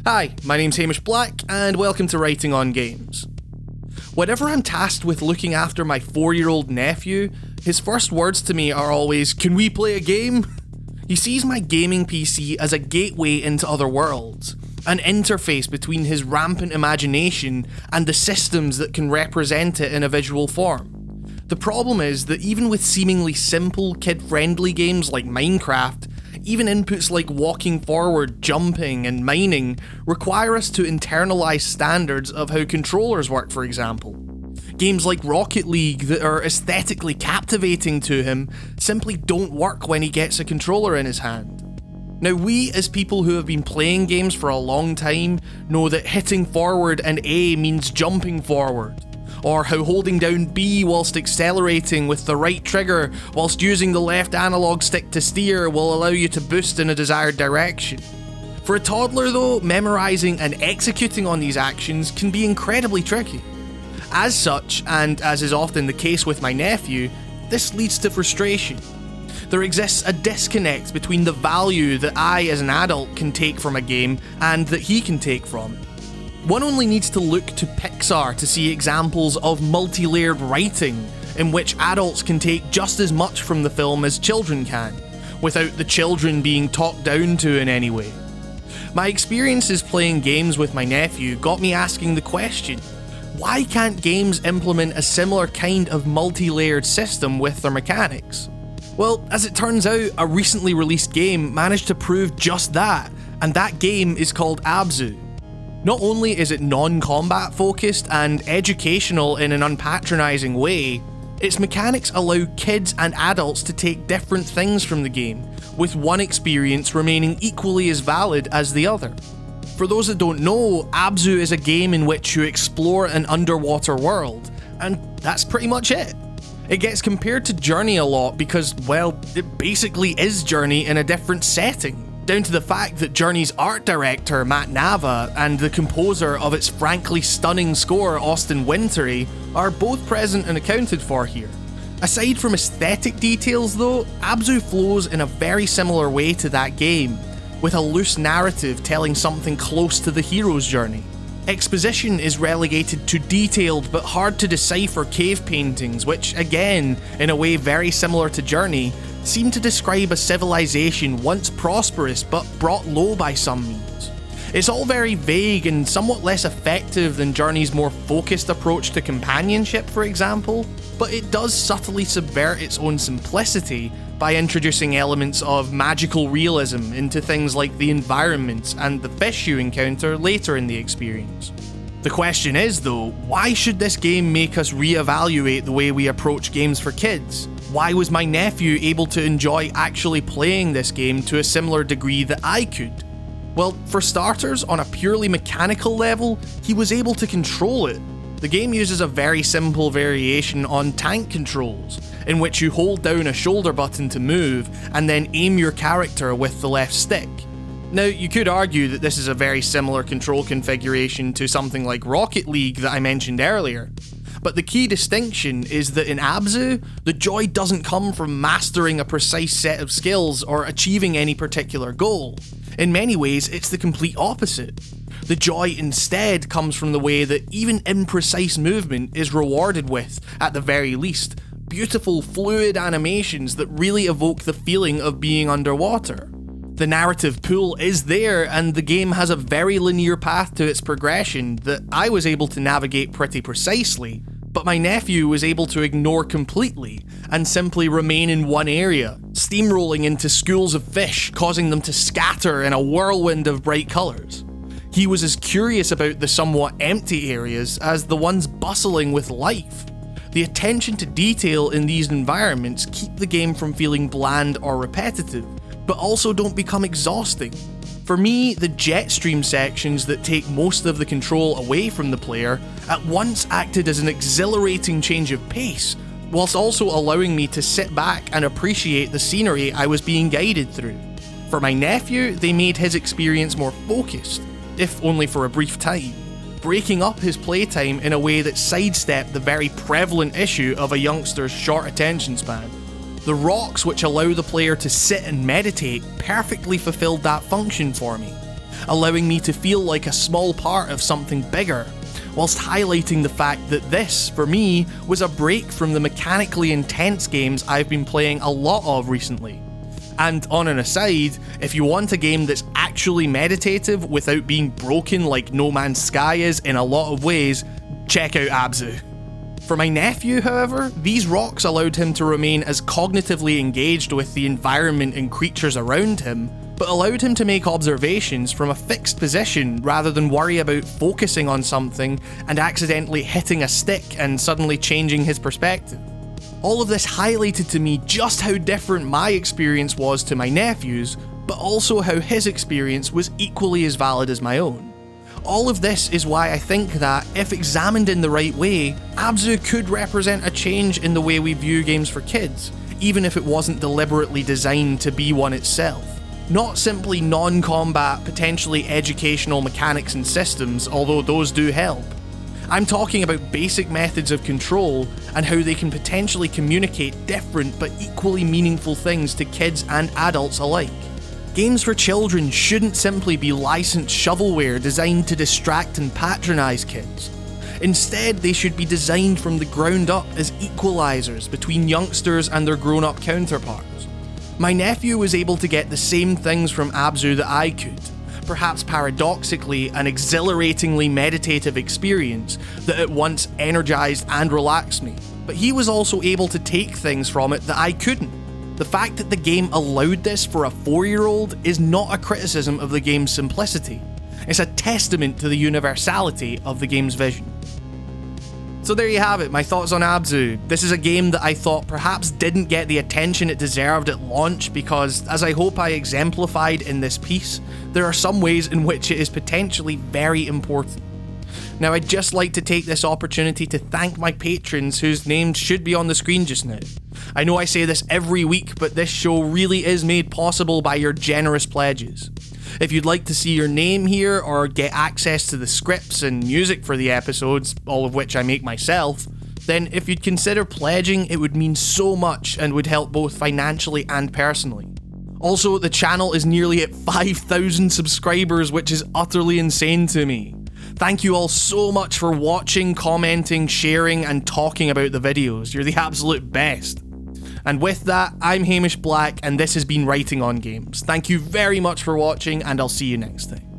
Hi, my name's Hamish Black, and welcome to Writing on Games. Whenever I'm tasked with looking after my 4-year-old nephew, his first words to me are always, "Can we play a game?" He sees my gaming PC as a gateway into other worlds, an interface between his rampant imagination and the systems that can represent it in a visual form. The problem is that even with seemingly simple, kid-friendly games like Minecraft, even inputs like walking forward, jumping, and mining require us to internalize standards of how controllers work, for example. Games like Rocket League that are aesthetically captivating to him simply don't work when he gets a controller in his hand. Now, we as people who have been playing games for a long time know that hitting forward and A means jumping forward, or how holding down B whilst accelerating with the right trigger whilst using the left analog stick to steer will allow you to boost in a desired direction. For a toddler though, memorising and executing on these actions can be incredibly tricky. As such, and as is often the case with my nephew, this leads to frustration. There exists a disconnect between the value that I as an adult can take from a game and that he can take from it. One only needs to look to Pixar to see examples of multi-layered writing in which adults can take just as much from the film as children can, without the children being talked down to in any way. My experiences playing games with my nephew got me asking the question, why can't games implement a similar kind of multi-layered system with their mechanics? Well, as it turns out, a recently released game managed to prove just that, and that game is called Abzu. Not only is it non-combat focused and educational in an unpatronising way, its mechanics allow kids and adults to take different things from the game, with one experience remaining equally as valid as the other. For those that don't know, Abzu is a game in which you explore an underwater world, and that's pretty much it. It gets compared to Journey a lot because, well, it basically is Journey in a different setting. Down to the fact that Journey's art director, Matt Nava, and the composer of its frankly stunning score, Austin Wintory, are both present and accounted for here. Aside from aesthetic details though, Abzu flows in a very similar way to that game, with a loose narrative telling something close to the hero's journey. Exposition is relegated to detailed but hard to decipher cave paintings which, again, in a way very similar to Journey, seem to describe a civilization once prosperous but brought low by some means. It's all very vague and somewhat less effective than Journey's more focused approach to companionship, for example, but it does subtly subvert its own simplicity by introducing elements of magical realism into things like the environments and the fish you encounter later in the experience. The question is though, why should this game make us reevaluate the way we approach games for kids? Why was my nephew able to enjoy actually playing this game to a similar degree that I could? Well, for starters, on a purely mechanical level, he was able to control it. The game uses a very simple variation on tank controls, in which you hold down a shoulder button to move and then aim your character with the left stick. Now, you could argue that this is a very similar control configuration to something like Rocket League that I mentioned earlier, but the key distinction is that in Abzu, the joy doesn't come from mastering a precise set of skills or achieving any particular goal. In many ways, it's the complete opposite. The joy instead comes from the way that even imprecise movement is rewarded with, at the very least, beautiful fluid animations that really evoke the feeling of being underwater. The narrative pool is there, and the game has a very linear path to its progression that I was able to navigate pretty precisely, but my nephew was able to ignore completely and simply remain in one area, steamrolling into schools of fish, causing them to scatter in a whirlwind of bright colours. He was as curious about the somewhat empty areas as the ones bustling with life. The attention to detail in these environments keep the game from feeling bland or repetitive, but also don't become exhausting. For me, the jet stream sections that take most of the control away from the player at once acted as an exhilarating change of pace, whilst also allowing me to sit back and appreciate the scenery I was being guided through. For my nephew, they made his experience more focused, if only for a brief time, breaking up his playtime in a way that sidestepped the very prevalent issue of a youngster's short attention span. The rocks which allow the player to sit and meditate perfectly fulfilled that function for me. allowing me to feel like a small part of something bigger, whilst highlighting the fact that this, for me, was a break from the mechanically intense games I've been playing a lot of recently. And on an aside, if you want a game that's actually meditative without being broken like No Man's Sky is in a lot of ways, check out Abzu. For my nephew, however, these rocks allowed him to remain as cognitively engaged with the environment and creatures around him, but allowed him to make observations from a fixed position rather than worry about focusing on something and accidentally hitting a stick and suddenly changing his perspective. All of this highlighted to me just how different my experience was to my nephew's, but also how his experience was equally as valid as my own. All of this is why I think that, if examined in the right way, Abzu could represent a change in the way we view games for kids, even if it wasn't deliberately designed to be one itself. Not simply non-combat, potentially educational mechanics and systems, although those do help. I'm talking about basic methods of control and how they can potentially communicate different but equally meaningful things to kids and adults alike. Games for children shouldn't simply be licensed shovelware designed to distract and patronise kids. Instead, they should be designed from the ground up as equalisers between youngsters and their grown-up counterparts. My nephew was able to get the same things from Abzu that I could, perhaps paradoxically an exhilaratingly meditative experience that at once energised and relaxed me, but he was also able to take things from it that I couldn't. The fact that the game allowed this for a 4-year-old is not a criticism of the game's simplicity. It's a testament to the universality of the game's vision. So there you have it, my thoughts on Abzu. This is a game that I thought perhaps didn't get the attention it deserved at launch because, as I hope I exemplified in this piece, there are some ways in which it is potentially very important. Now, I'd just like to take this opportunity to thank my patrons whose names should be on the screen just now. I know I say this every week, but this show really is made possible by your generous pledges. If you'd like to see your name here or get access to the scripts and music for the episodes, all of which I make myself, then if you'd consider pledging, it would mean so much and would help both financially and personally. Also, the channel is nearly at 5,000 subscribers, which is utterly insane to me. Thank you all so much for watching, commenting, sharing, and talking about the videos. You're the absolute best. And with that, I'm Hamish Black, and this has been Writing on Games. Thank you very much for watching, and I'll see you next time.